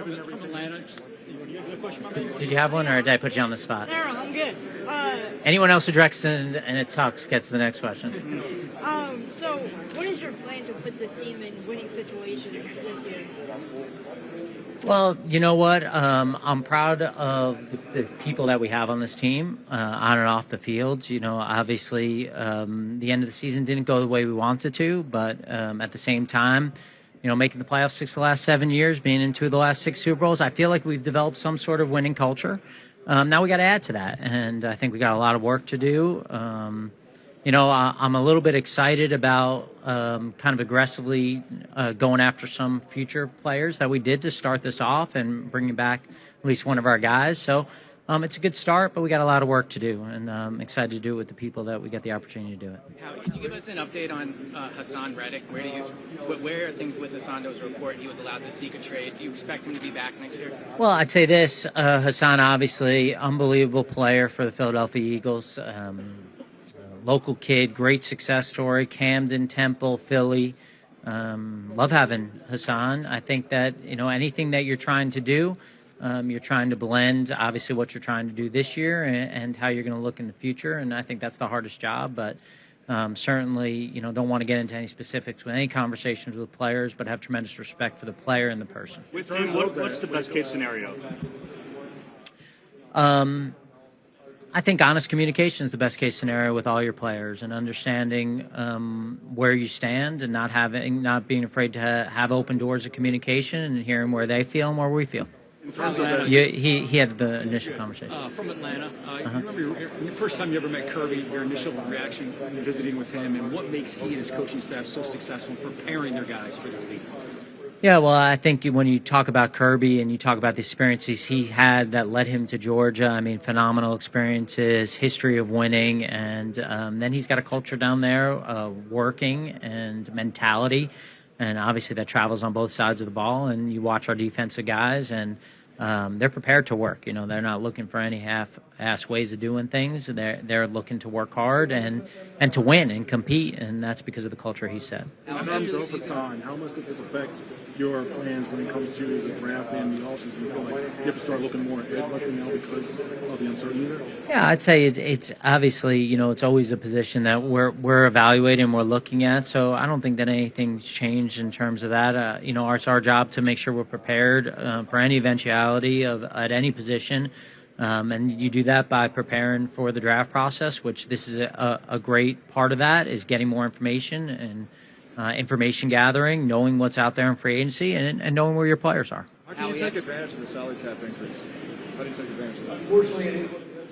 from Atlanta. You have a question, my man? Did you have one, or did I put you on the spot? No, I'm good. Anyone else who directs in a tux gets the next question. So what is your plan to put this team in winning situations this year? Well, you know what? I'm proud of the people that we have on this team, on and off the field. You know, obviously, the end of the season didn't go the way we wanted to, but at the same time, you know, making the playoffs 6 of the last 7 years, being in 2 of the last 6 Super Bowls, I feel like we've developed some sort of winning culture. Now we got to add to that, and I think we got a lot of work to do. You know, I'm a little bit excited about kind of aggressively going after some future players that we did to start this off and bringing back at least one of our guys. So it's a good start, but we got a lot of work to do, and I'm excited to do it with the people that we get the opportunity to do it. Howie, can you give us an update on Haason Reddick? Where are things with Haason? There was a report he was allowed to seek a trade. Do you expect him to be back next year? Well, I'd say this. Haason, obviously, unbelievable player for the Philadelphia Eagles. Local kid, great success story, Camden, Temple, Philly. Love having Haason. I think that, you know, anything that you're trying to do, you're trying to blend, obviously, what you're trying to do this year and how you're going to look in the future. And I think that's the hardest job. But certainly, you know, don't want to get into any specifics with any conversations with players, but have tremendous respect for the player and the person. With him, what's the best case scenario? I think honest communication is the best case scenario with all your players, and understanding where you stand and not being afraid to have open doors of communication and hearing where they feel and where we feel. He had the initial conversation. From Atlanta. You remember the first time you ever met Kirby, your initial reaction visiting with him, and what makes he and his coaching staff so successful in preparing their guys for the league? Yeah, well, I think when you talk about Kirby and you talk about the experiences he had that led him to Georgia, I mean, phenomenal experiences, history of winning, and then he's got a culture down there, working and mentality, and obviously that travels on both sides of the ball. And you watch our defensive guys, and they're prepared to work. You know, they're not looking for any half-ass ways of doing things. They're looking to work hard and to win and compete, and that's because of the culture he set. How much does this affect your plans when it comes to the draft and the offseason? You feel like you have to start looking more ahead now because of the uncertainty there? Yeah, I'd say it's obviously, you know, it's always a position that we're evaluating, we're looking at. So I don't think that anything's changed in terms of that. You know, it's our job to make sure we're prepared for any eventuality at any position. And you do that by preparing for the draft process, which this is a great part of that, is getting more information and information gathering, knowing what's out there in free agency, and knowing where your players are. How do you take advantage of the salary cap increase? How do you take advantage of that?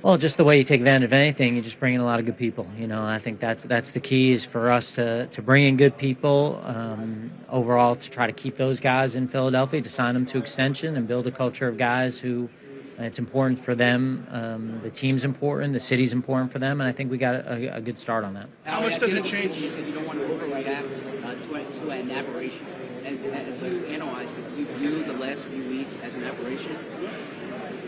Well, just the way you take advantage of anything, you just bring in a lot of good people. You know, I think that's the key, is for us to bring in good people, overall, to try to keep those guys in Philadelphia, to sign them to extension and build a culture of guys who it's important for them. The team's important, the city's important for them, and I think we got a good start on that. How much does it change? You said you don't want to overreact to an aberration. As you analyze it, do you view the last few weeks as an aberration?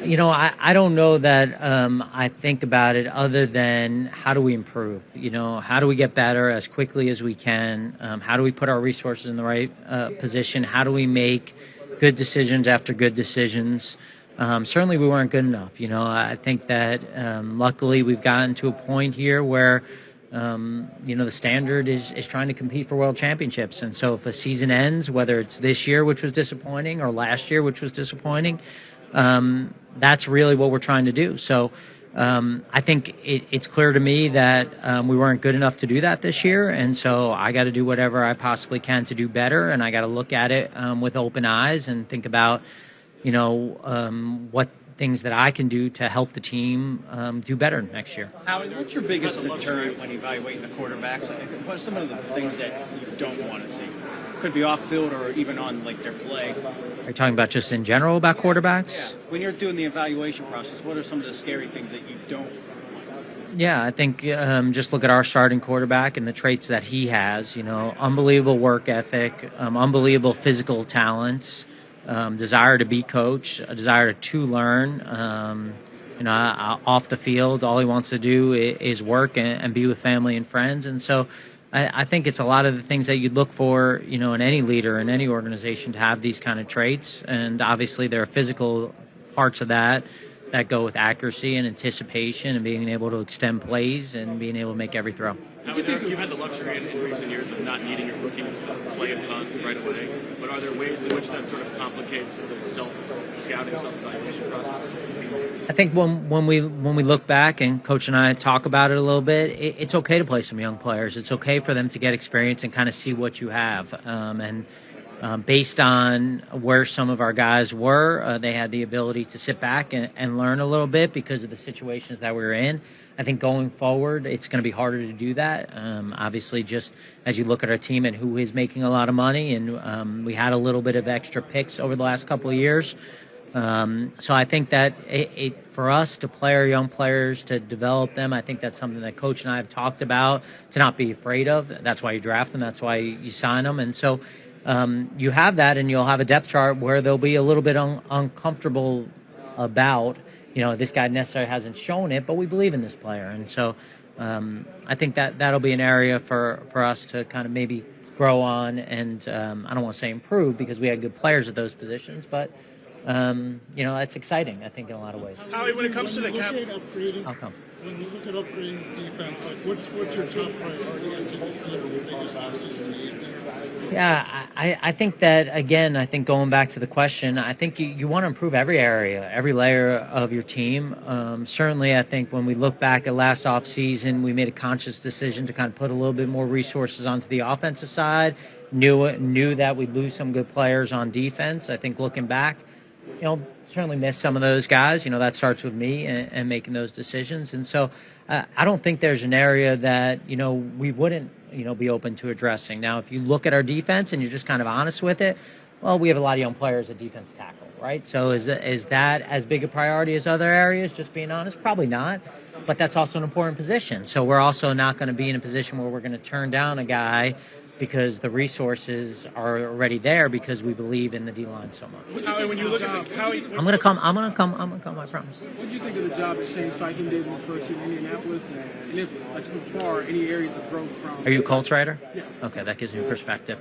You know, I don't know that I think about it other than how do we improve? You know, how do we get better as quickly as we can? How do we put our resources in the right position? How do we make good decisions after good decisions? Certainly we weren't good enough. You know, I think that luckily we've gotten to a point here where, you know, the standard is trying to compete for world championships. And so if a season ends, whether it's this year, which was disappointing, or last year, which was disappointing, that's really what we're trying to do. So I think it's clear to me that we weren't good enough to do that this year. And so I got to do whatever I possibly can to do better. And I got to look at it with open eyes and think about, you know, what things that I can do to help the team do better next year. Howie, what's your biggest deterrent when evaluating the quarterbacks? What are some of the things that you don't want to see? Could be off field or even on like their play. Are you talking about just in general about quarterbacks? Yeah. When you're doing the evaluation process, what are some of the scary things that you don't want? Yeah, I think just look at our starting quarterback and the traits that he has. You know, unbelievable work ethic, unbelievable physical talents, desire to be coached, a desire to learn. You know, off the field, all he wants to do is work and be with family and friends. And so I think it's a lot of the things that you'd look for, in any leader, in any organization, to have these kind of traits. And obviously there are physical parts of that go with accuracy and anticipation and being able to extend plays and being able to make every throw. You've had the luxury in recent years of not needing your rookies to play a ton right away, but are there ways in which that sort of complicates the self-scouting, self-evaluation process? I think when we look back, and Coach and I talk about it a little bit, it's okay to play some young players. It's okay for them to get experience and kind of see what you have. Based on where some of our guys were, they had the ability to sit back and learn a little bit because of the situations that we were in. I think going forward, it's going to be harder to do that. Obviously, just as you look at our team and who is making a lot of money, and we had a little bit of extra picks over the last couple of years. So I think that for us to play our young players, to develop them, I think that's something that Coach and I have talked about, to not be afraid of. That's why you draft them. That's why you sign them. And so you have that, and you'll have a depth chart where they'll be a little bit uncomfortable about, this guy necessarily hasn't shown it, but we believe in this player. And so I think that'll be an area for us to kind of maybe grow on and I don't want to say improve because we had good players at those positions, but that's exciting, I think, in a lot of ways. Howie, when it comes to the cap, I'll come. When you look at upgrading defense, like what's your top priority as a the biggest offseason need there? Yeah, I think that, again, I think going back to the question, I think you want to improve every area, every layer of your team. Certainly, I think when we look back at last offseason, we made a conscious decision to kind of put a little bit more resources onto the offensive side, knew that we'd lose some good players on defense. I think looking back, certainly miss some of those guys. That starts with me and making those decisions. And so I don't think there's an area that, we wouldn't, be open to addressing. Now, if you look at our defense and you're just kind of honest with it, well, we have a lot of young players at defense tackle, right? So is that as big a priority as other areas, just being honest? Probably not. But that's also an important position. So we're also not going to be in a position where we're going to turn down a guy because the resources are already there because we believe in the D-line so much. Howie, when you look at Howie, I'm gonna come, I promise. What do you think of the job that Shane Steichen did in his first year in Indianapolis? And if, so far, any areas of growth from... Are you a Colts writer? Yes. Okay, that gives me perspective.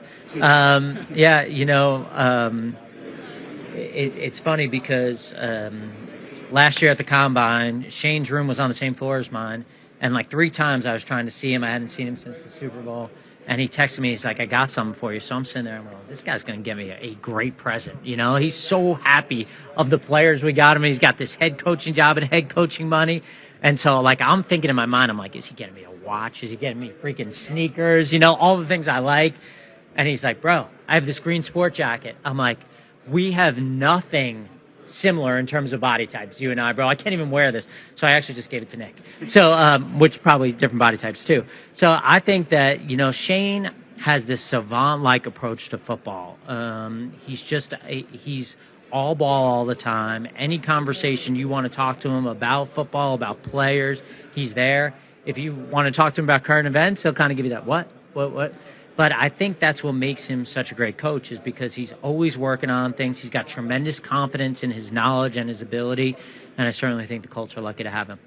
It's funny because last year at the Combine, Shane's room was on the same floor as mine, and like 3 times I was trying to see him. I hadn't seen him since the Super Bowl. And he texted me, he's like, I got something for you. So I'm sitting there, I'm going, this guy's going to give me a great present. He's so happy of the players we got him. He's got this head coaching job and head coaching money. And so, I'm thinking in my mind, I'm like, is he getting me a watch? Is he getting me freaking sneakers? All the things I like. And he's like, bro, I have this green sport jacket. I'm like, we have nothing similar in terms of body types, you and I, bro. I can't even wear this. So I actually just gave it to Nick. So, which probably different body types too. So I think that, Shane has this savant-like approach to football. He's all ball all the time. Any conversation you want to talk to him about football, about players, he's there. If you want to talk to him about current events, he'll kind of give you that, what? But I think that's what makes him such a great coach is because he's always working on things. He's got tremendous confidence in his knowledge and his ability, and I certainly think the Colts are lucky to have him.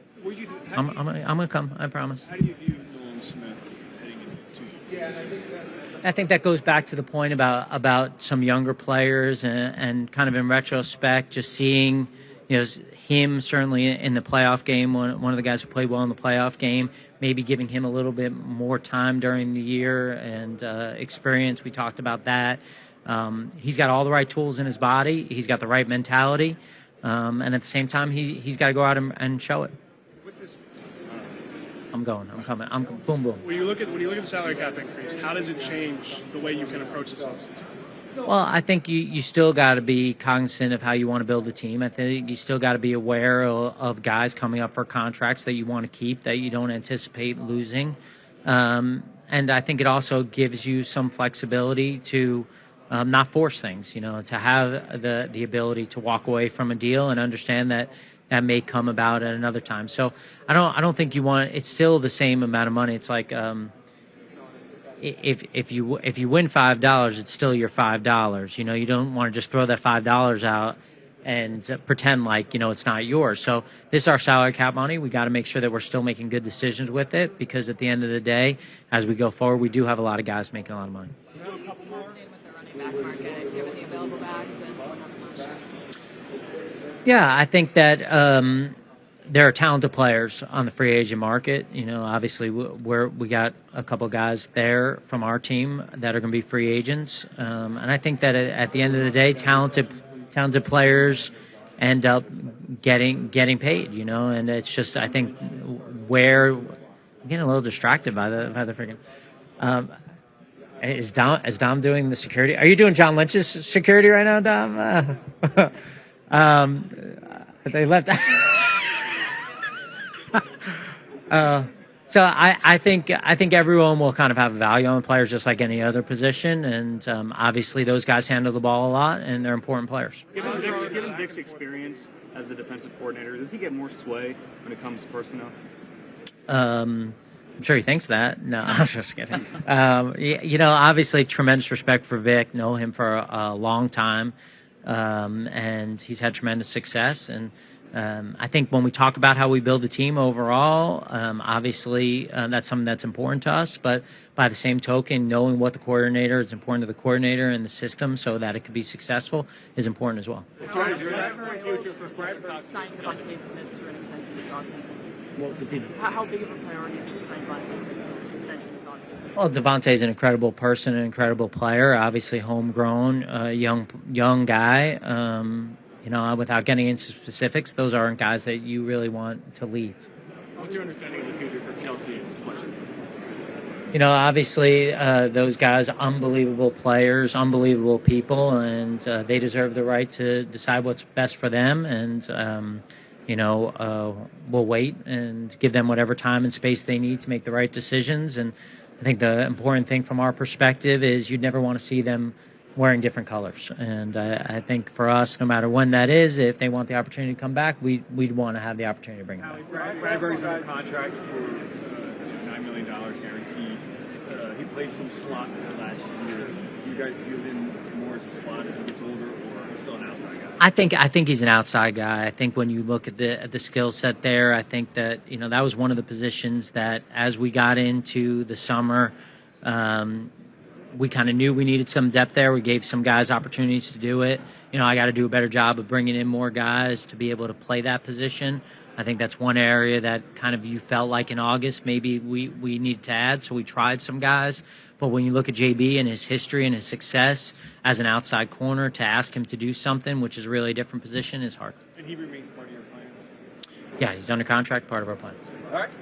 I'm going to come, I promise. How do you view Nolan Smith heading into 2 years? I think that goes back to the point about some younger players and kind of in retrospect, just seeing him certainly in the playoff game, one of the guys who played well in the playoff game, maybe giving him a little bit more time during the year and experience. We talked about that. He's got all the right tools in his body. He's got the right mentality. And at the same time, he's got to go out and show it. I'm coming. Boom, boom. when you look at the salary cap increase, how does it change the way you can approach this offseason? Well, I think you still got to be cognizant of how you want to build a team. I think you still got to be aware of guys coming up for contracts that you want to keep, that you don't anticipate losing. And I think it also gives you some flexibility to not force things, to have the ability to walk away from a deal and understand that may come about at another time. So I don't think you want, it's still the same amount of money. It's like, if you win $5, it's still your $5. You don't want to just throw that $5 out pretend like, it's not yours. So this is our salary cap money. We got to make sure that we're still making good decisions with it, because at the end of the day, as we go forward, we do have a lot of guys making a lot of money. With the running back market, given the available backs and whatnot last year. Yeah, I think that there are talented players on the free agent market. Obviously we got a couple guys there from our team that are going to be free agents, and I think that at the end of the day, talented players end up getting paid. And it's just, I think, where I'm getting a little distracted by the freaking. Is Dom doing the security? Are you doing John Lynch's security right now, Dom? They left. So I think everyone will kind of have a value on players just like any other position, and obviously those guys handle the ball a lot, and they're important players. Given Vic's experience as a defensive coordinator, does he get more sway when it comes to personnel? I'm sure he thinks that. No, I'm just kidding. Obviously tremendous respect for Vic. Know him for a long time, and he's had tremendous success. And I think when we talk about how we build a team overall, obviously that's something that's important to us. But by the same token, knowing what the coordinator is important to the coordinator and the system so that it could be successful is important as well. How big of a priority is the sign by extension? Well, Devontae's an incredible person, an incredible player, obviously homegrown, young guy. Without getting into specifics, those aren't guys that you really want to leave. What's your understanding of the future for Kelsey and Fletcher? Obviously, those guys, unbelievable players, unbelievable people, and they deserve the right to decide what's best for them. And, we'll wait and give them whatever time and space they need to make the right decisions. And I think the important thing from our perspective is you'd never want to see them wearing different colors. And I think for us, no matter when that is, if they want the opportunity to come back, we'd want to have the opportunity to bring them back. Bradbury's under contract for $9 million guaranteed. He played some slot last year. Do you guys view him more as a slot as he gets older, or still an outside guy? I think he's an outside guy. I think when you look at the skill set there, I think that that was one of the positions that as we got into the summer, we kind of knew we needed some depth there. We gave some guys opportunities to do it. I got to do a better job of bringing in more guys to be able to play that position. I think that's one area that kind of you felt like in August maybe we needed to add, so we tried some guys. But when you look at JB and his history and his success as an outside corner, to ask him to do something, which is really a different position, is hard. And he remains part of your plans? Yeah, he's under contract, part of our plans. All right.